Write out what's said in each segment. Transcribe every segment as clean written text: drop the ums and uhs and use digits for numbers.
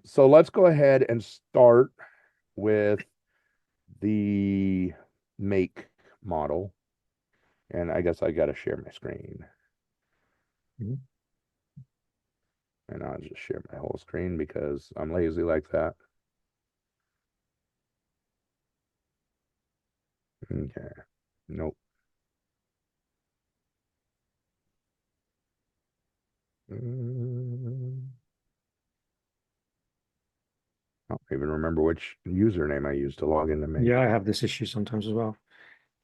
So let's go ahead and start with the make model. And I guess I got to share my screen. Mhm. And I'll just share my whole screen because I'm lazy like that. Okay. Nope. I don't even remember which username I used to log into Yeah, Make. I have this issue sometimes as well.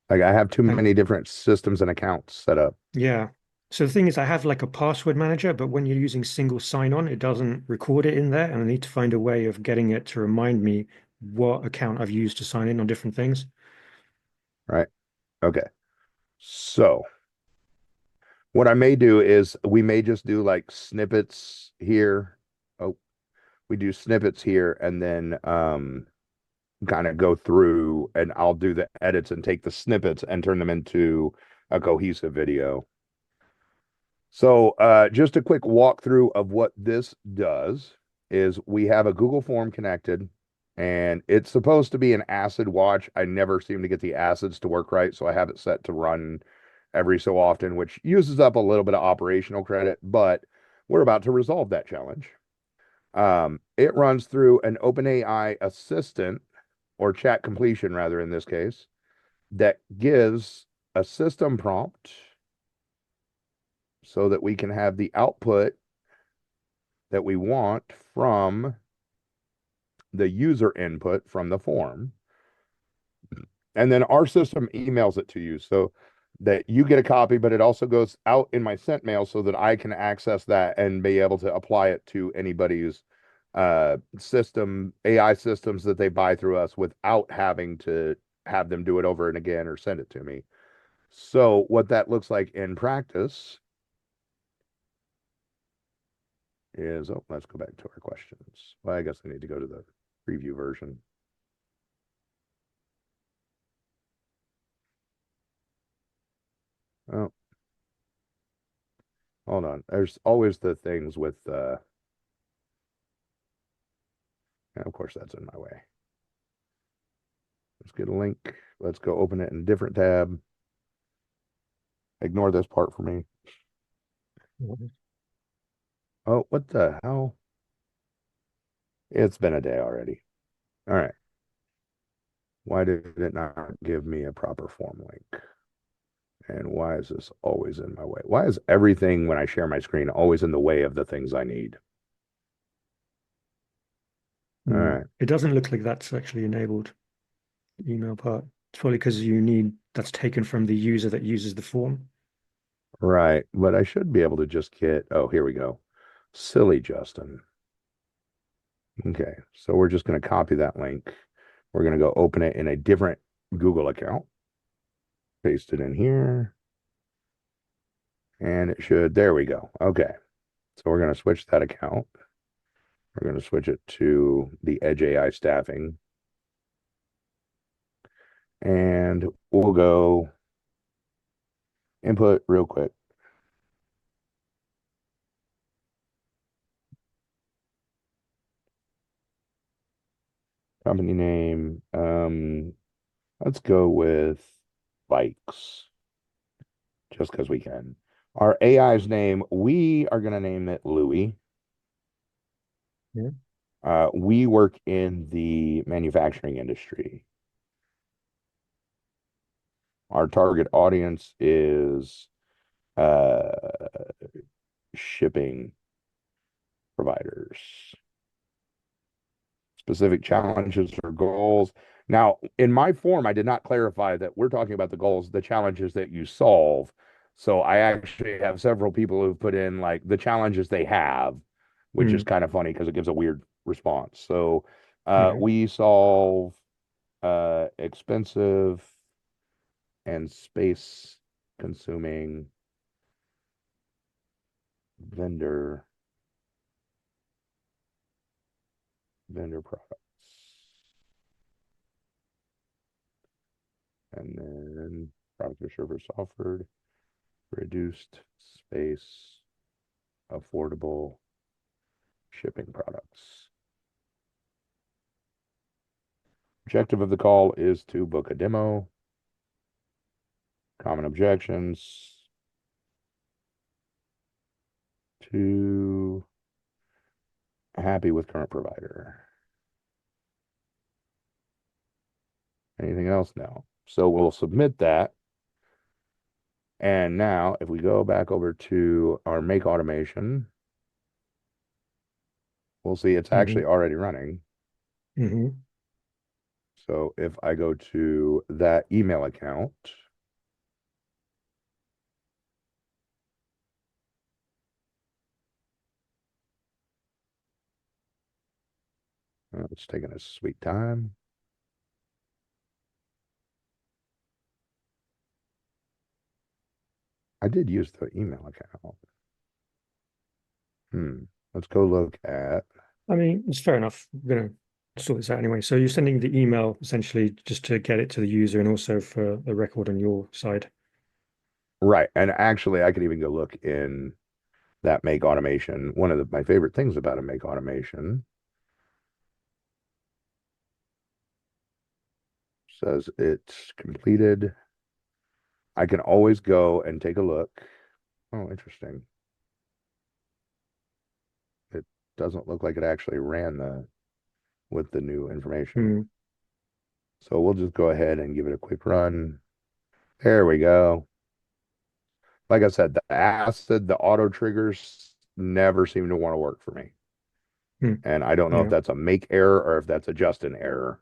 Like I have too Um, many different systems and accounts set up. yeah. So the thing is, I have like a password manager, but when you're using single sign-on, it doesn't record it in there, and I need to find a way of getting it to remind me what account I've used to sign in on different things. Right. Okay. So what I may do is we may just do like snippets here. Oh, we do snippets here and then kind of go through and I'll do the edits and take the snippets and turn them into a cohesive video. So just a quick walkthrough of what this does is we have a Google form connected and it's supposed to be an acid watch. I never seem to get the acids to work right, so I have it set to run every so often, which uses up a little bit of operational credit, but we're about to resolve that challenge. It runs through an OpenAI assistant or chat completion, rather, in this case, that gives a system prompt so that we can have the output that we want from the user input from the form. And then our system emails it to you so that you get a copy, but it also goes out in my sent mail so that I can access that and be able to apply it to anybody's system, AI systems that they buy through us without having to have them do it over and again or send it to me. So what that looks like in practice is, oh, let's go back to our questions. Well, I guess I need to go to the preview version. Oh, hold on. There's always the things with, of course, that's in my way. Let's get a link. Let's go open it in a different tab. Ignore this part for me. Oh, what the hell? It's been a day already. All right. Why did it not give me a proper form link? And why is this always in my way? Why is everything when I share my screen always in the way of the things I need? All Hmm. right. It doesn't look like that's actually enabled, the email part. It's probably because you need that's taken from the user that uses the form. Right. But I should be able to just get, oh, here we go. Silly Justin. Okay. So we're just going to copy that link. We're going to go open it in a different Google account, paste it in here, and it should, there we go. Okay. So we're going to switch that account. We're going to switch it to the Edge AI staffing. And we'll go input real quick. Company name. Let's go with bikes, just because we can. Our AI's name, we are going to name it Louie. Yeah. We work in the manufacturing industry. Our target audience is uh, shipping providers. Specific challenges or goals. Now, in my form, I did not clarify that we're talking about the goals, the challenges that you solve. So I actually have several people who've put in like the challenges they have, which is Hmm. kind of funny because it gives a weird response. So Okay. we solve expensive and space consuming vendor products. And then product or service offered, reduced space, affordable shipping products. objective of the call is to book a demo. Common objections to happy with current provider. Anything else? No. So we'll submit that. And now if we go back over to our make automation, we'll see it's actually already running. Mm-hmm. So if I go to that email account, it's taking a sweet time. I did use the email account. Let's go look at. I mean, it's fair enough. We're going to sort this out anyway. So you're sending the email essentially just to get it to the user and also for the record on your side. Right. And actually, I could even go look in that make automation. One of my favorite things about a make automation says it's completed. I can always go and take a look. Oh, interesting. It doesn't look like it actually ran with the new information. Mm. So we'll just go ahead and give it a quick run. There we go. Like I said, the acid, the auto triggers never seem to want to work for me. Mm. And I don't know if Yeah. that's a make error or if that's a just an error.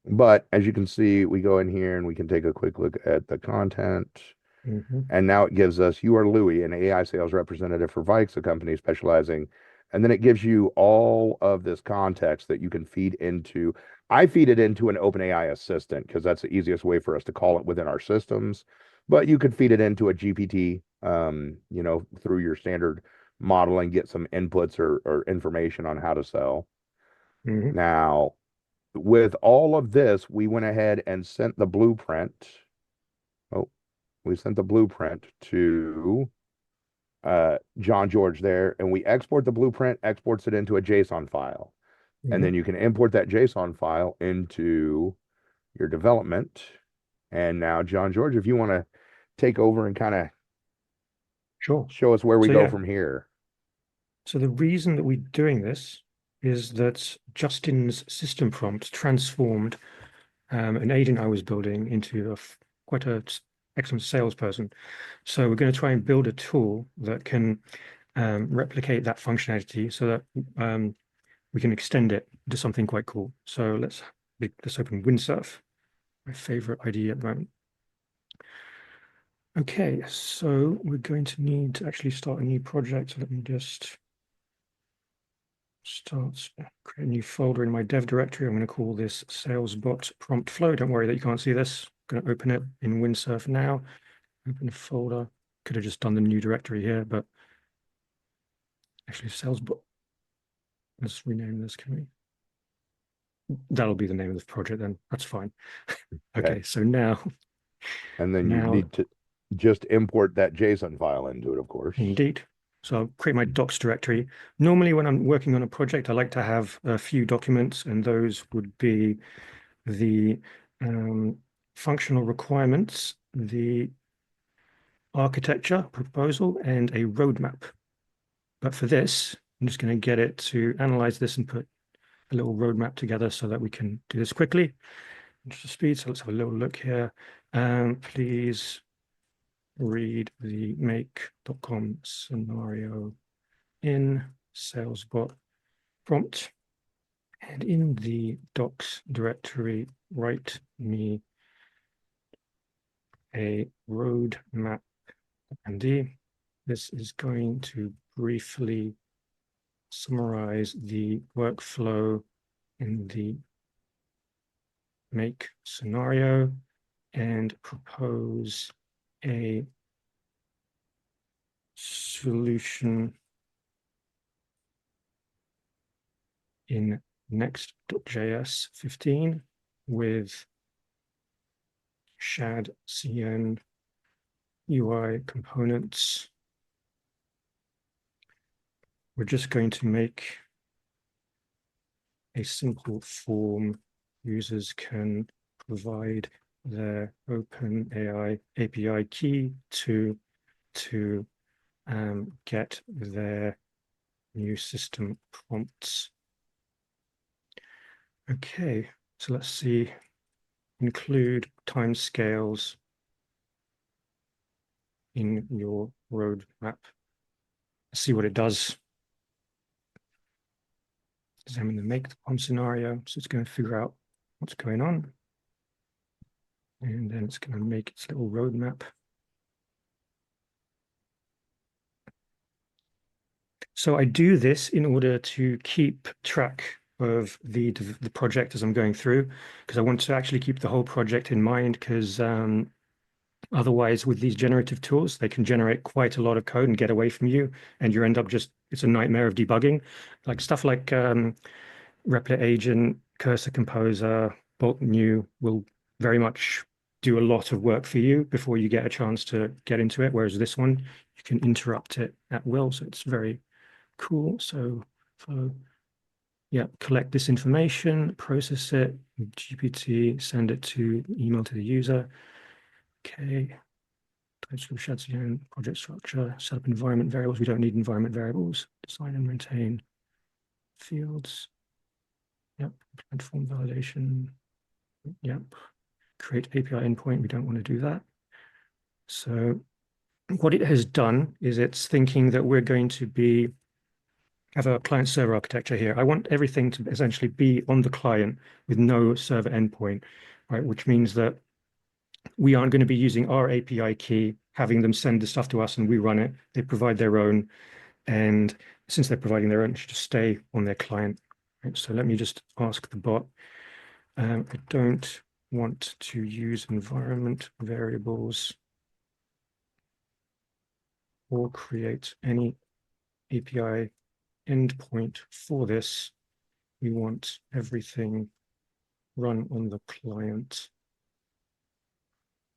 But as you can see, we go in here and we can take a quick look at the content. Mm-hmm. And now it gives us, you are Louis, an AI sales representative for Vikes, a company specializing. And then it gives you all of this context that you can feed into. I feed it into an OpenAI assistant because that's the easiest way for us to call it within our systems. But you could feed it into a GPT, through your standard model and get some inputs or information on how to sell. Mm-hmm. Now, with all of this, we went ahead and sent the blueprint. Oh, we sent the blueprint to John George there, and we export the blueprint, exports it into a JSON file. And Mm-hmm. then you can import that JSON file into your development. And now, John George, if you want to take over and kind of Sure. show us where we So go yeah, from here. so the reason that we're doing this is that Justin's system prompt transformed an agent I was building into quite a excellent salesperson. So we're going to try and build a tool that can replicate that functionality so that we can extend it to something quite cool. So let's open Windsurf, my favorite IDE at the moment. Okay, so we're going to need to actually start a new project. So let me just create a new folder in my dev directory. I'm going to call this salesbot prompt flow. Don't worry that you can't see this. I'm going to open it in Windsurf now. Open a folder. Could have just done the new directory here, but actually salesbot. Let's rename this, can we? That'll be the name of the project then. That's fine. Okay. Okay, so now, And then you now need to just import that JSON file into it, of course. indeed. So I'll create my docs directory. Normally when I'm working on a project, I like to have a few documents, and those would be the functional requirements, the architecture proposal, and a roadmap. But for this, I'm just going to get it to analyze this and put a little roadmap together so that we can do this quickly. Just for speed, so let's have a little look here. Please read the make.com scenario in salesbot prompt. And in the docs directory, write me a ROADMAP.md. This is going to briefly summarize the workflow in the make scenario and propose a solution in Next.js 15 with shadcn UI components. We're just going to make a simple form. Users can provide their OpenAI API key to get their new system prompts. Okay, so let's see, include timescales in your roadmap. Let's see what it does. Examine the make the prompt scenario. So it's going to figure out what's going on. And then it's going to make its little roadmap. So I do this in order to keep track of the project as I'm going through, because I want to actually keep the whole project in mind, because otherwise with these generative tools, they can generate quite a lot of code and get away from you, and you end up just, it's a nightmare of debugging. Like stuff like Replit Agent, Cursor Composer, Bolt New will very much do a lot of work for you before you get a chance to get into it, whereas this one, you can interrupt it at will, so it's very cool. So yeah, collect this information, process it, GPT, send it to email to the user. Okay, shadcn, project structure, set up environment variables. We don't need environment variables. Design and maintain fields. Yep, form validation. Yep, create API endpoint. We don't want to do that. So what it has done is it's thinking that we're going to have a client server architecture here. I want everything to essentially be on the client with no server endpoint, right? Which means that we aren't going to be using our API key, having them send the stuff to us and we run it. They provide their own. And since they're providing their own, it should just stay on their client. Right? So let me just ask the bot. I don't want to use environment variables or create any API endpoint for this. We want everything run on the client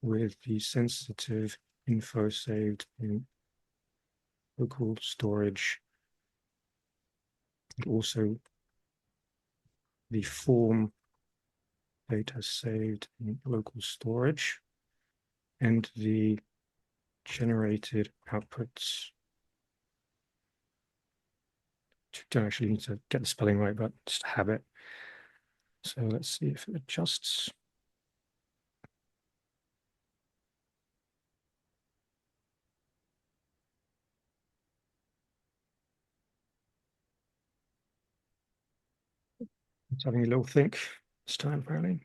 with the sensitive info saved in local storage, and also the form data saved in local storage, and the generated outputs. Don't actually need to get the spelling right, but just a habit. So let's see if it adjusts. It's having a little think this time, apparently.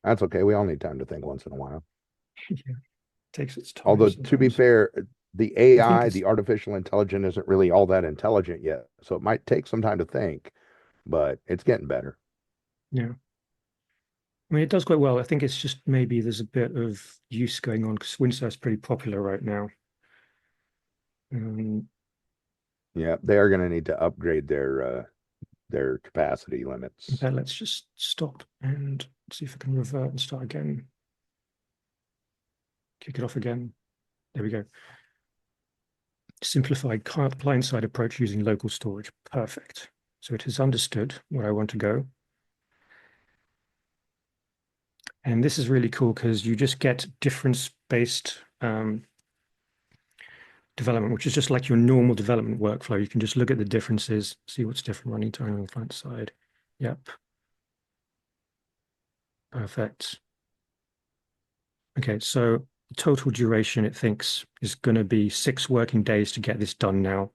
That's okay. We all need time to think once in a while. Yeah, takes its time Although, to be sometimes. fair, the I think AI, it's, the artificial intelligence, isn't really all that intelligent yet. So it might take some time to think, but it's getting better. yeah. I mean, it does quite well. I think it's just maybe there's a bit of use going on because Windsurf's pretty popular right now. Yeah, they are going to need to upgrade their capacity limits. Okay, let's just stop and see if I can revert and start again. Kick it off again. There we go. Simplified client-side approach using local storage. Perfect. So it has understood where I want to go. And this is really cool because you just get difference-based development, which is just like your normal development workflow. You can just look at the differences, see what's different running time on the client side. Yep. Perfect. Okay, so the total duration it thinks is going to be 6 working days to get this done now.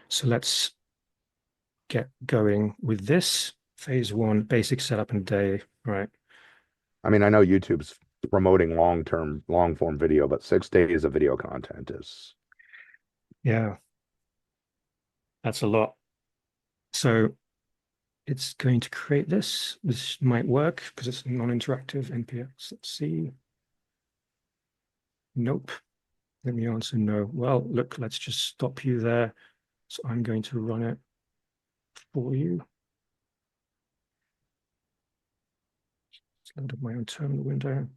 So let's get going with this. Phase 1, basic setup in a day. All right. I mean, I know YouTube's promoting long form video, but 6 days of video content is, Yeah, that's a lot. So it's going to create this. This might work because it's non-interactive NPX. Let's see. Nope. Let me answer no. Well, look, let's just stop you there. So I'm going to run it for you. Let's load up my own terminal window.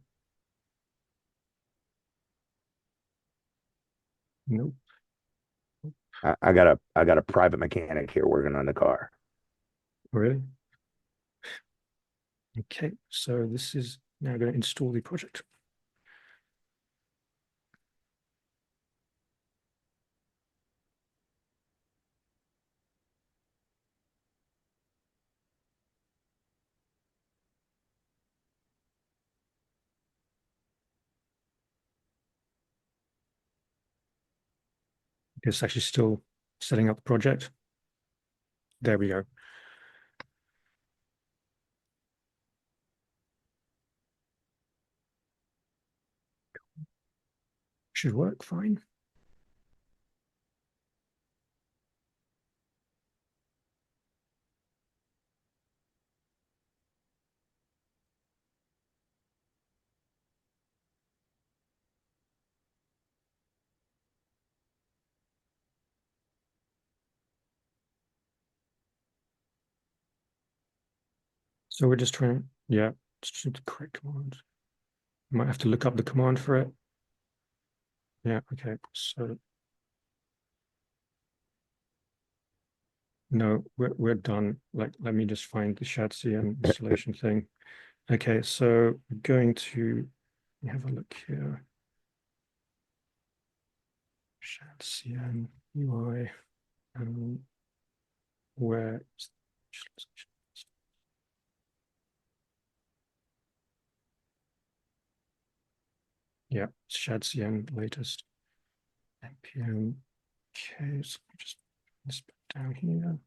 Nope. I got a private mechanic here working on the car. Really? Okay, so this is now going to install the project. It's actually still setting up the project. There we go. Should work fine. So we're just trying, yeah, just the correct command. Might have to look up the command for it. Yeah, okay. So no, we're done. Like, let me just find the shadcn installation thing. Okay, so we're going to have a look here. Shadcn UI, where yeah, shadcn latest npm. Okay, so just this down here.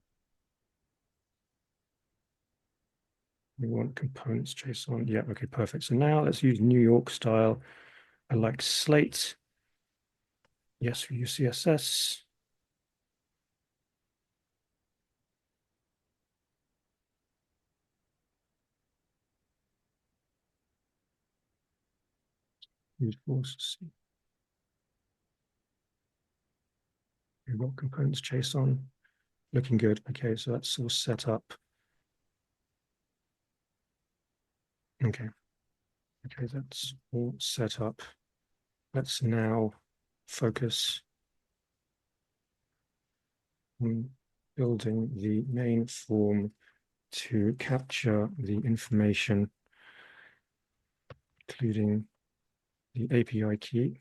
We want components JSON. Yeah, okay, perfect. So now let's use New York style. I like slate. Yes, we use CSS. Use force. We want components JSON. Looking good. Okay, so that's all set up. Okay. Okay, that's all set up. Let's now focus on building the main form to capture the information, including the API key.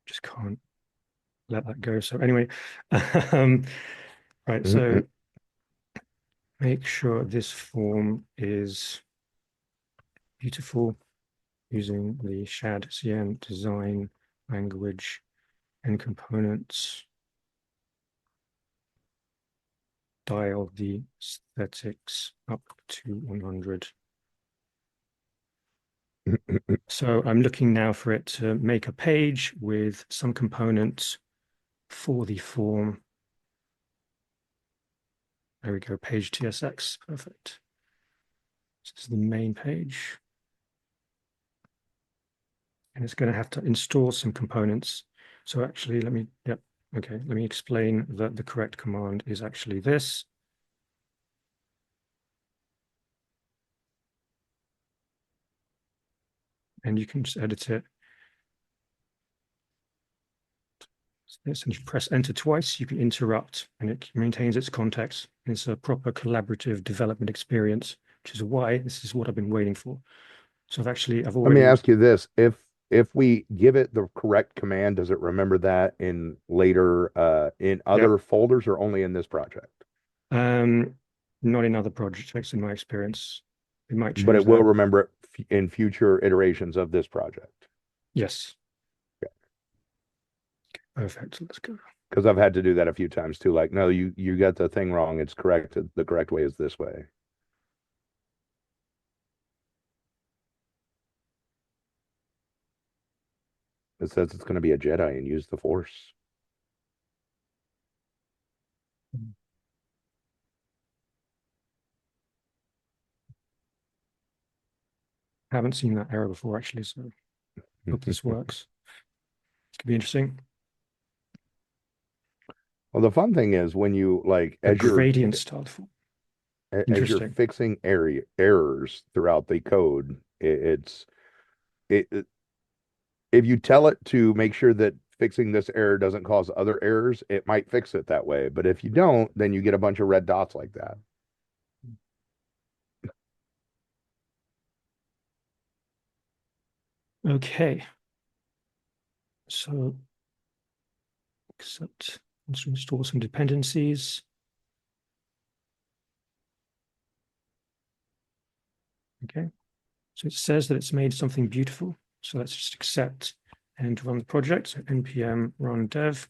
Just can't let that go. So anyway, right, so make sure this form is beautiful using the shadcn design language and components. Dial the aesthetics up to 100. So I'm looking now for it to make a page with some components for the form. There we go, page TSX, perfect. This is the main page. And it's going to have to install some components. So actually, okay, let me explain that the correct command is actually this. And you can just edit it. This, and if you press enter twice, you can interrupt and it maintains its context. It's a proper collaborative development experience, which is why this is what I've been waiting for. So I've Let me already, ask you this. If we give it the correct command, does it remember that in later in yep. other folders or only in this project? Um, not in other projects in my experience. We might But change it will that. remember it in future iterations of this project. Yes. Perfect. Let's go. Because I've had to do that a few times too. Like, no, you got the thing wrong. It's correct. The correct way is this way. It says it's going to be a Jedi and use the Force. Haven't seen that error before actually, so hope this works. It could be interesting. Well, the fun thing is when you like A gradient style form. as you're Interesting. fixing errors throughout the code, it if you tell it to make sure that fixing this error doesn't cause other errors, it might fix it that way. But if you don't, then you get a bunch of red dots like that. Okay. So accept, let's install some dependencies. Okay. So it says that it's made something beautiful. So let's just accept and run the project. So npm run dev.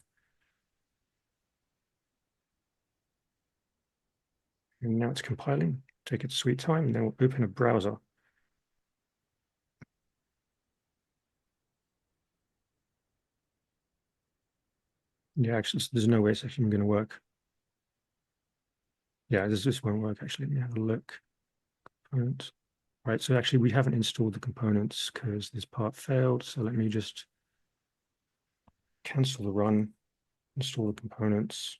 And now it's compiling. Take its sweet time, and then we'll open a browser. Yeah, actually, there's no way it's actually going to work. Yeah, this won't work, actually. Let me have a look. Component. Right, so actually we haven't installed the components because this part failed. So let me just cancel the run, install the components.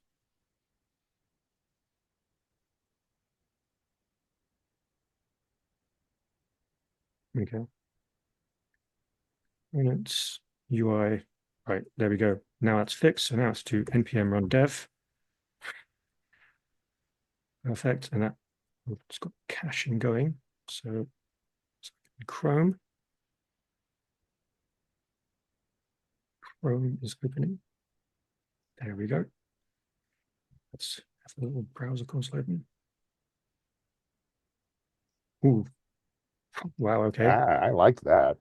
Okay. Components, UI. Right, there we go. Now that's fixed. So now it's to npm run dev. Perfect. And that it's got caching going. So Chrome. Chrome is opening. There we go. Let's have a little browser console open. Ooh, wow, okay. I like that.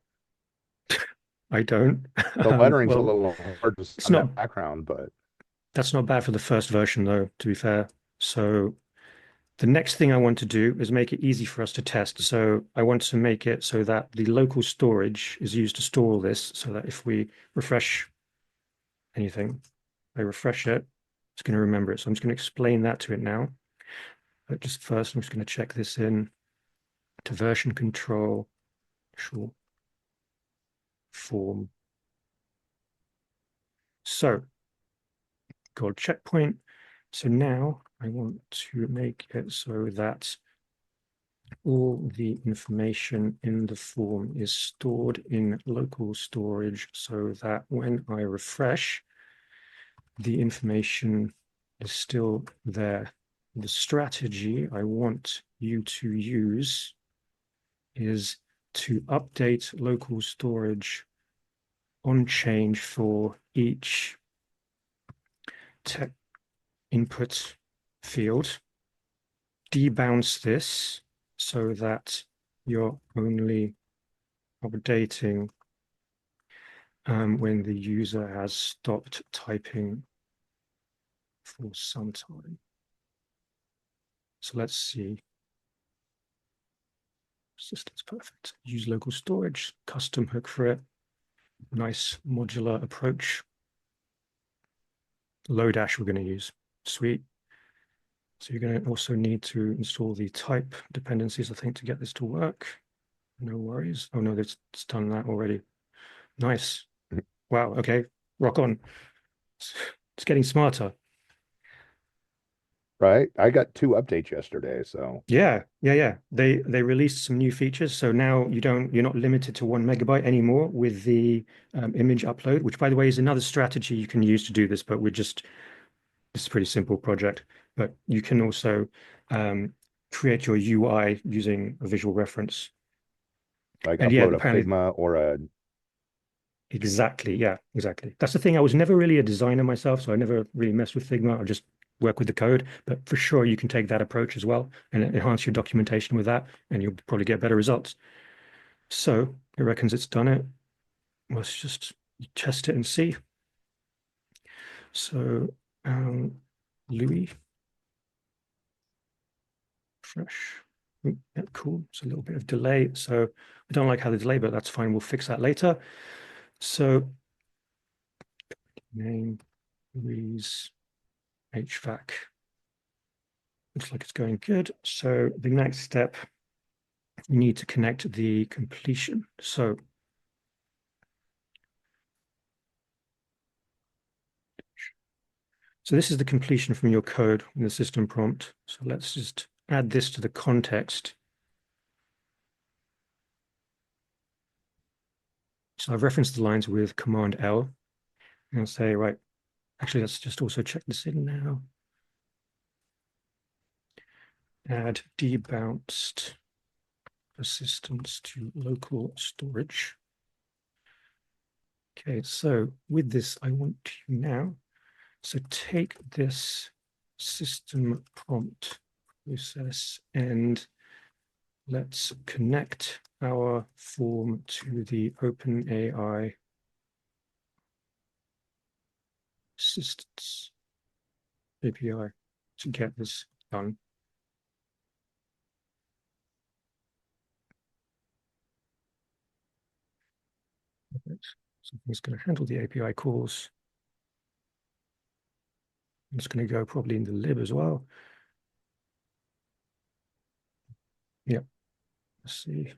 I don't. The lettering's a Well, little hard to see it's on not, that background, but that's not bad for the first version though, to be fair. So the next thing I want to do is make it easy for us to test. So I want to make it so that the local storage is used to store all this, so that if we refresh anything, I refresh it, it's going to remember it. So I'm just going to explain that to it now. But just first, I'm just going to check this in to version control, sure, form. So called checkpoint. So now I want to make it so that all the information in the form is stored in local storage so that when I refresh, the information is still there. The strategy I want you to use is to update local storage on change for each text input field, debounce this so that you're only updating when the user has stopped typing for some time. So let's see. System's perfect. Use local storage, custom hook for it. Nice modular approach. Lodash we're going to use. Sweet. So you're going to also need to install the type dependencies, I think, to get this to work. No worries. Oh no, it's done that already. Nice. Wow. Okay. Rock on. It's getting smarter. right? I got 2 updates yesterday, so Yeah. They released some new features, so now you're not limited to 1 MB anymore with the image upload, which by the way is another strategy you can use to do this. But it's a pretty simple project. But you can also create your UI using a visual reference. like And yeah, upload a apparently Figma or a exactly. Yeah, exactly. That's the thing. I was never really a designer myself, so I never really messed with Figma. I just work with the code. But for sure, you can take that approach as well and enhance your documentation with that, and you'll probably get better results. So it reckons it's done it. Let's just test it and see. So Louis, fresh. Yeah, cool. It's a little bit of delay. So I don't like how the delay, but that's fine. We'll fix that later. So name Louise HVAC. Looks like it's going good. So the next step, you need to connect the completion. So this is the completion from your code in the system prompt. So let's just add this to the context. So I've referenced the lines with Command L and I'll say, right, actually, let's just also check this in now. Add debounced persistence to local storage. Okay, so with this, I want to now, so take this system prompt process and let's connect our form to the OpenAI assistance API to get this done. Something's going to handle the API calls. It's going to go probably in the lib as well. Yep. Let's see.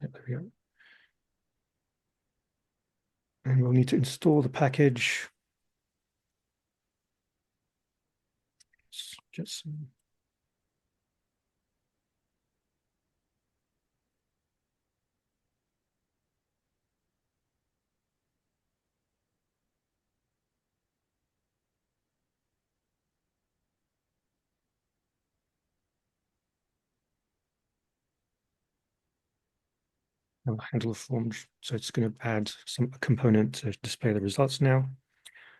Yep, there we go. And we'll need to install the package. Let's get some. I'll handle the form. So it's going to add some component to display the results now.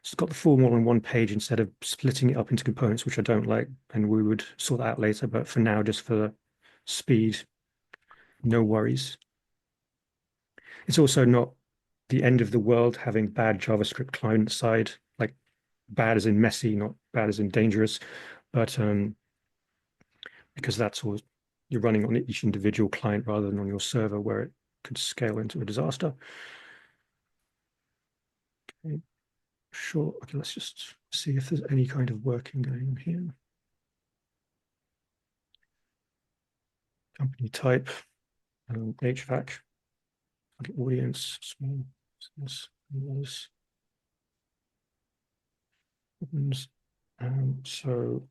It's got the form all on one page instead of splitting it up into components, which I don't like, and we would sort that out later. But for now, just for speed, no worries. It's also not the end of the world having bad JavaScript client side, like bad as in messy, not bad as in dangerous, but because that's all you're running on each individual client rather than on your server where it could scale into a disaster. Okay, sure. Okay, let's just see if there's any kind of working going on here. Company type, HVAC, audience, small business, opens. So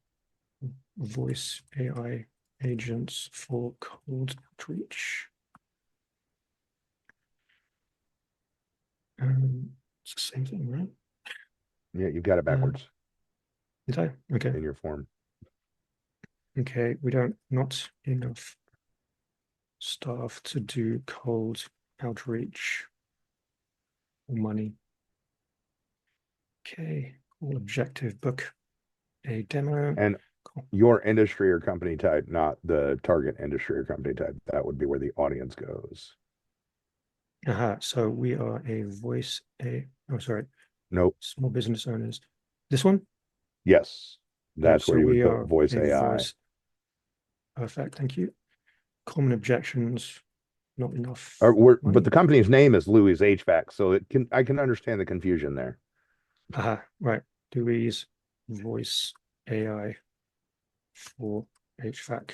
voice AI agents for cold outreach. It's the same thing, right? Yeah, you got it backwards Did I? Okay. in your form. Okay, we don't, not enough staff to do cold outreach or money. Okay, all objective, book a demo. And Cool. your industry or company type, not the target industry or company type. That would be where the audience goes. Aha, so we are oh, sorry, Nope. small business owners. This one? Yes. Yep, That's so where you would we put are voice a AI. voice. Perfect, thank you. Common objections, not enough But money. the company's name is Louis HVAC, so I can understand the confusion there. Aha, right. Dewey's voice AI for HVAC.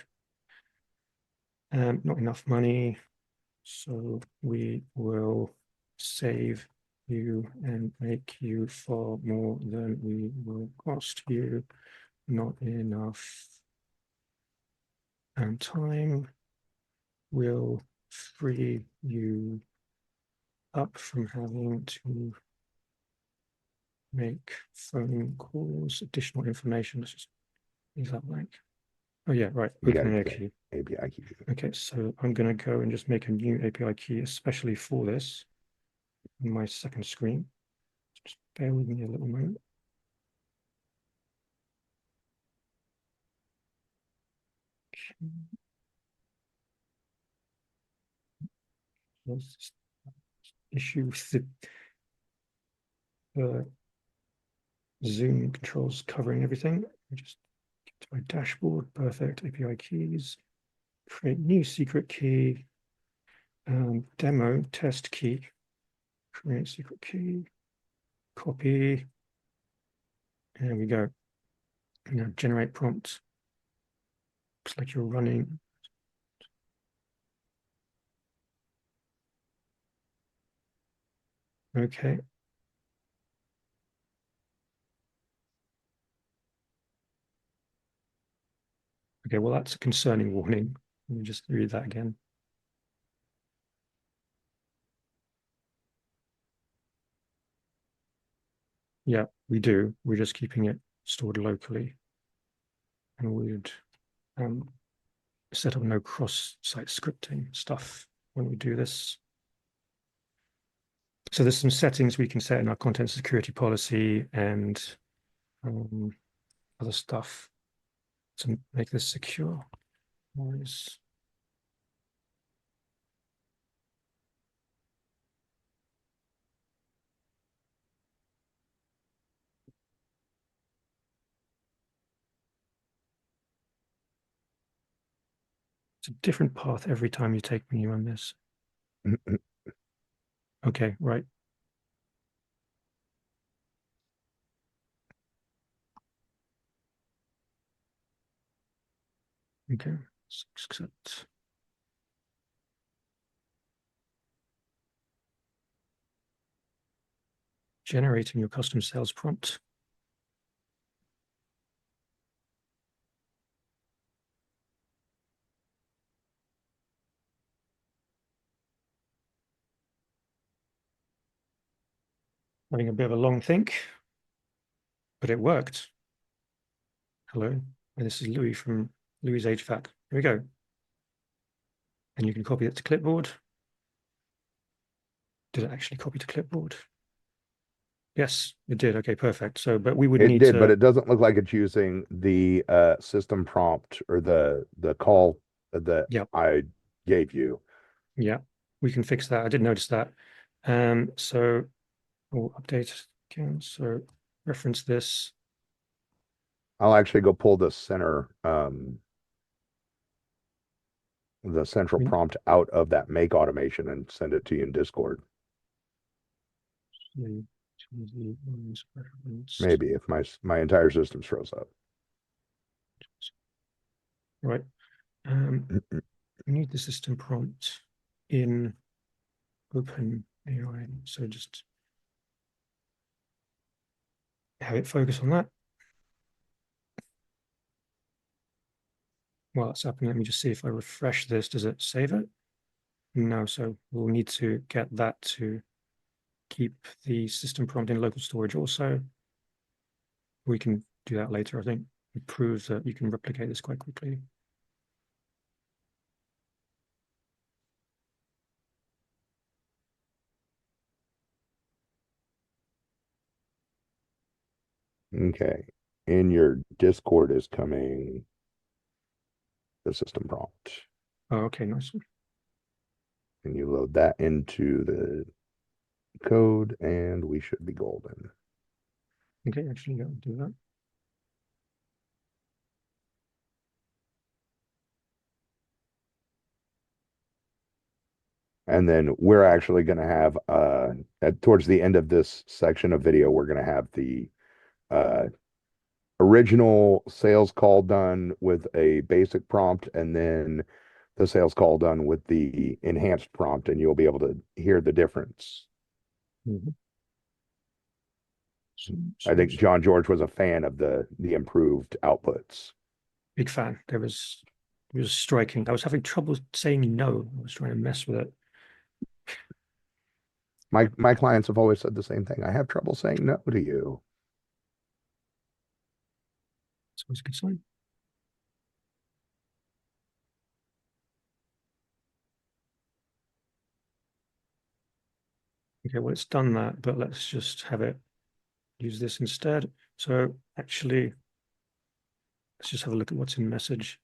Not enough money, so we will save you and make you far more than we will cost you. Not enough time will free you up from having to make phone calls. Additional information. Let's just leave that blank. Oh yeah, right. You got OpenAI it. key. API key. Okay, so I'm going to go and just make a new API key, especially for this, in my second screen. Just bear with me a little moment. What's this issue with the Zoom controls covering everything? I just get to my dashboard. Perfect. API keys. Create new secret key. Demo test key. Create secret key. Copy. There we go. Now generate prompt. Looks like you're running. Okay. Okay, well, that's a concerning warning. Let me just read that again. Yeah, we do. We're just keeping it stored locally. And we'd set up no cross-site scripting stuff when we do this. So there's some settings we can set in our content security policy and other stuff to make this secure. It's a different path every time you take me on this. Okay, right. Okay, accept. Generating your custom sales prompt. Having a bit of a long think, but it worked. Hello, and this is Louis from Louis HVAC. Here we go. And you can copy it to clipboard. Did it actually copy to clipboard? Yes, it did. Okay, perfect. So, but we would It need did, but to, it doesn't look like it's using the system prompt or the call that yeah, I gave you. yeah, we can fix that. I did notice that. So we'll update again. So reference this. I'll actually go pull the central We- prompt out of that make automation and send it to you in Discord. Maybe if my entire system's froze up. Right. We need the system prompt in OpenAI. So just have it focus on that. While it's happening, let me just see if I refresh this, does it save it? No, so we'll need to get that to keep the system prompt in local storage also. We can do that later, I think. It proves that you can replicate this quite quickly. Okay. In your Discord is coming the system prompt. Oh, okay, nice. And you load that into the code and we should be golden. Okay, actually, go do that. And then we're actually going to have towards the end of this section of video, we're going to have the uh, original sales call done with a basic prompt and then the sales call done with the enhanced prompt, and you'll be able to hear the difference. Mhm. I think John George was a fan of the improved outputs. Big fan. It was striking. I was having trouble saying no. I was trying to mess with it. My clients have always said the same thing. I have trouble saying no to you. It's always a good sign. Okay, well, it's done that, but let's just have it use this instead. So actually, let's just have a look at what's in message.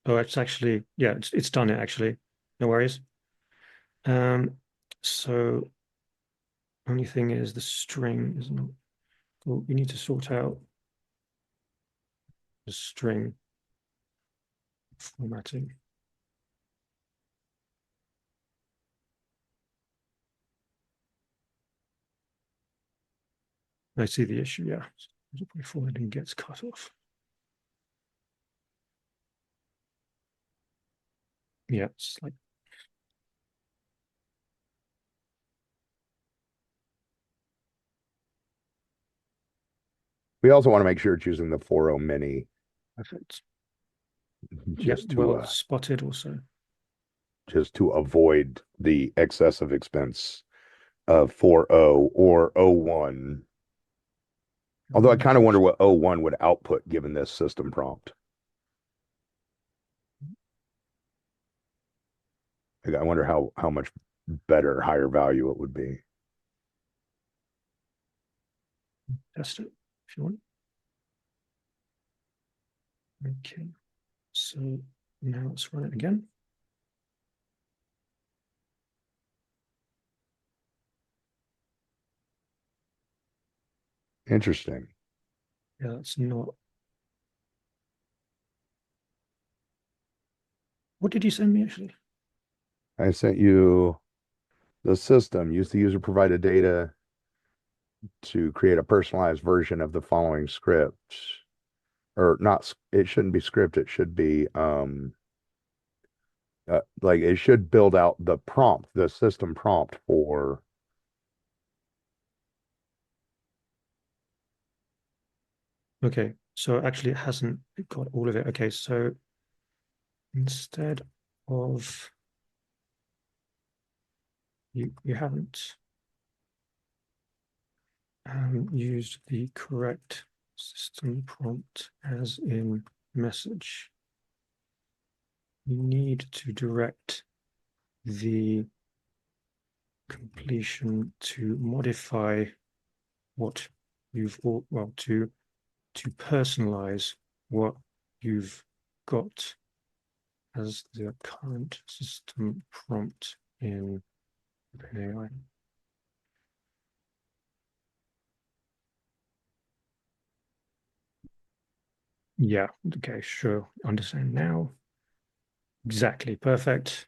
Oh, it's actually, yeah, it's done it actually. No worries. So only thing is the string is not cool. We need to sort out the string formatting. I see the issue, yeah. Formatting gets cut off. Yeah, it's like We also want to make sure it's using the 4.0 mini perfect. Yeah, just well spotted also. to avoid the excessive expense for O or O1. Although I kind of wonder what O1 would output given this system prompt. Like, I wonder how much better, higher value it would be. Test it if you want. Okay, so now let's run it again. Interesting. Yeah, that's not. What did you send me actually? I sent you the system. Use the user provided data to create a personalized version of the following script. Or not, it shouldn't be script, it should be like it should build out the prompt, the system prompt for. Okay, so actually it hasn't got all of it. Okay, so instead of you haven't used the correct system prompt as in message. You need to direct the completion to modify what you've well to personalize what you've got as the current system prompt in OpenAI. Yeah, okay, sure. Understand now. Exactly, perfect.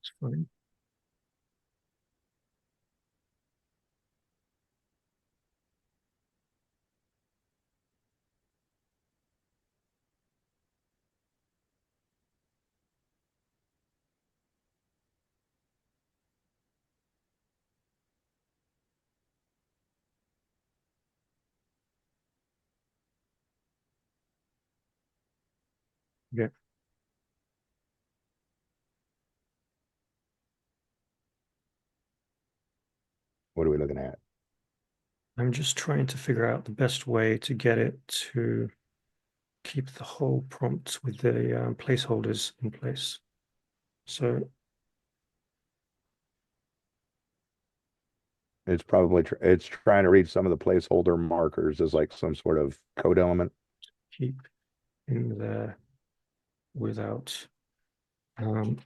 It's fine. Yeah, What are we looking at? I'm just trying to figure out the best way to get it to keep the whole prompt with the placeholders in place. So It's probably it's trying to read some of the placeholder markers as like some sort of code element. keep in there without um,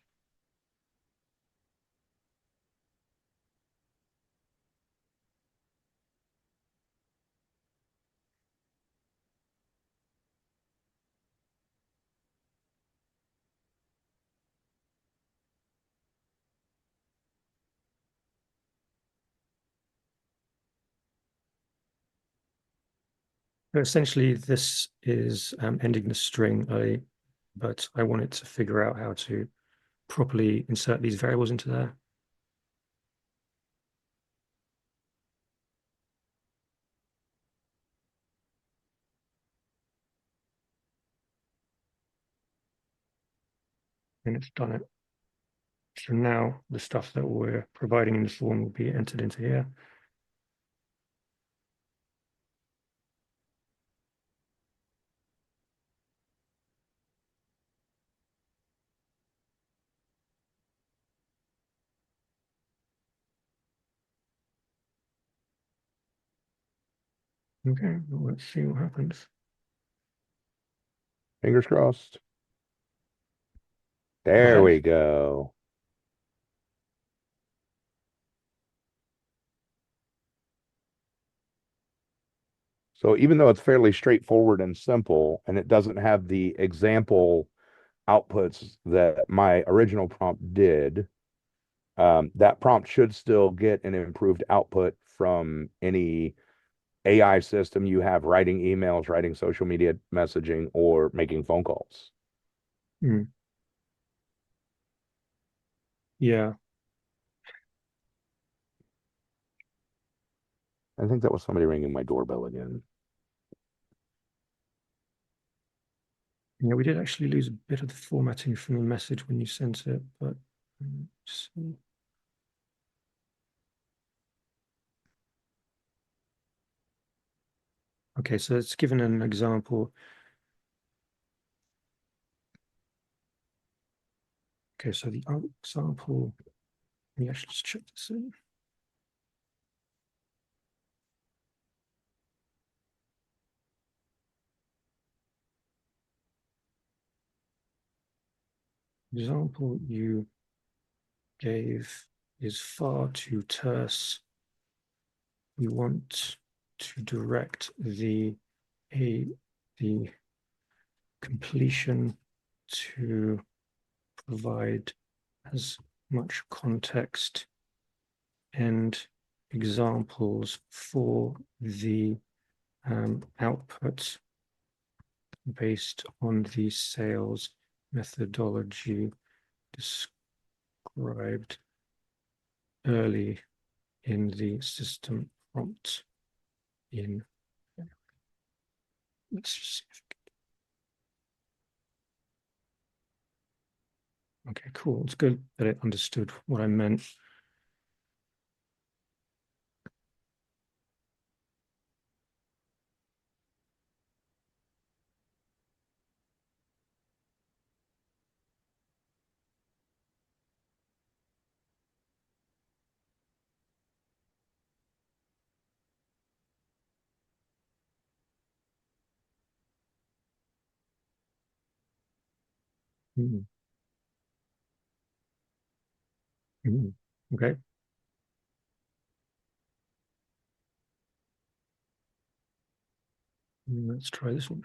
essentially this is ending the string early, but I wanted to figure out how to properly insert these variables into there. And it's done it. So now the stuff that we're providing in the form will be entered into here. Okay, well, let's see what happens. Fingers crossed. Go There ahead. we go. So even though it's fairly straightforward and simple, and it doesn't have the example outputs that my original prompt did, that prompt should still get an improved output from any AI system you have writing emails, writing social media messaging, or making phone calls. Mm. Yeah. I think that was somebody ringing my doorbell again. Yeah, we did actually lose a bit of the formatting from the message when you sent it, but see. Okay, so it's given an example. Okay, so the example, let me actually just check this in. Example you gave is far too terse. We want to direct the completion to provide as much context and examples for the output based on the sales methodology described early in the system prompt in. Let's just see if okay, cool. It's good that it understood what I meant. Mm. Mm. Okay. Let's try this one.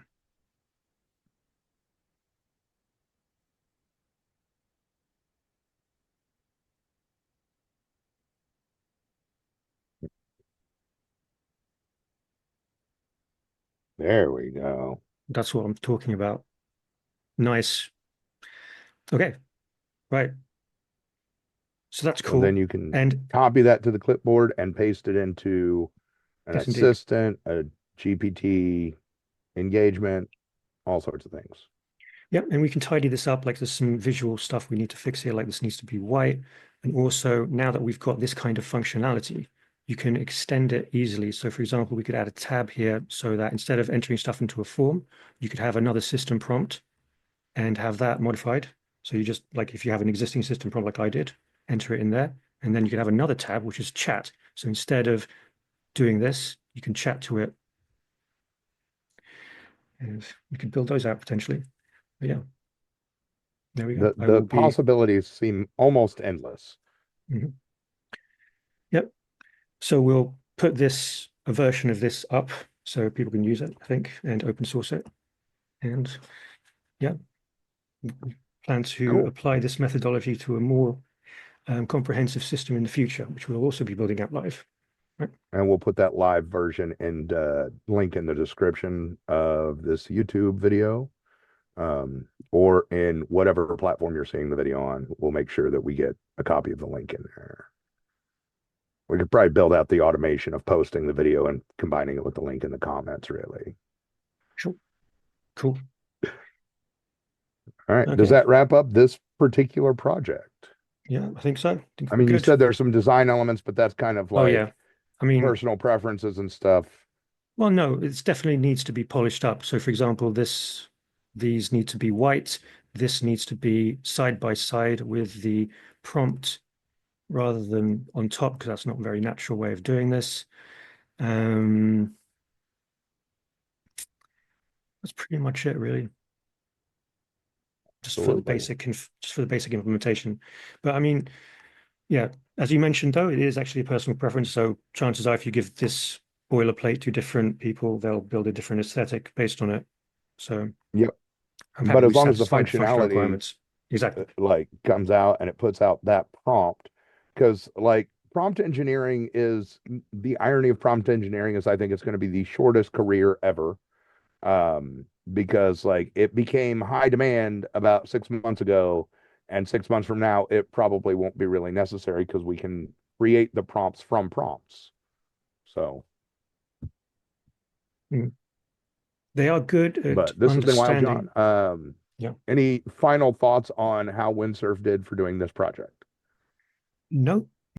There we go. That's what I'm talking about. Nice. Okay, right. So that's So then cool. you can And copy that to the clipboard and paste it into an yes, indeed. assistant, a GPT engagement, all sorts of things. Yep, and we can tidy this up. Like there's some visual stuff we need to fix here. Like this needs to be white. And also now that we've got this kind of functionality, you can extend it easily. So for example, we could add a tab here so that instead of entering stuff into a form, you could have another system prompt and have that modified. So you just like if you have an existing system prompt like I did, enter it in there. And then you could have another tab, which is chat. So instead of doing this, you can chat to it. And we could build those out potentially. But yeah, there we go. I The will be. possibilities seem almost endless. Mhm. Yep. So we'll put this, a version of this up so people can use it, I think, and open source it. And yeah, we plan to Cool. apply this methodology to a more comprehensive system in the future, which we'll also be building out live. Right. And we'll put that live version and link in the description of this YouTube video, or in whatever platform you're seeing the video on. We'll make sure that we get a copy of the link in there. We could probably build out the automation of posting the video and combining it with the link in the comments, really. Sure. Cool. All right. Does Okay. that wrap up this particular project? Yeah, I think so. I think I we're mean, you good. said there's some design elements, but that's kind of Oh yeah. like I mean, personal preferences and stuff. well, no, it's definitely needs to be polished up. So for example, these need to be white. This needs to be side by side with the prompt rather than on top, because that's not a very natural way of doing this. Um, that's pretty much it, really. Just for the Absolutely. basic just for the basic implementation. But I mean, yeah, as you mentioned, though, it is actually a personal preference. So chances are, if you give this boilerplate to different people, they'll build a different aesthetic based on it. So Yep. I'm But happy as we long as the satisfied the functional functionality requirements. Exactly. like comes out and it puts out that prompt, because like prompt engineering is the irony of prompt engineering is I think it's going to be the shortest career ever. Because like it became high demand about 6 months ago, and 6 months from now, it probably won't be really necessary because we can create the prompts from prompts. So, Mm. They are good at but this has been Wild John. understanding. Yeah. Any final thoughts on how Windsurf did for doing this project? No,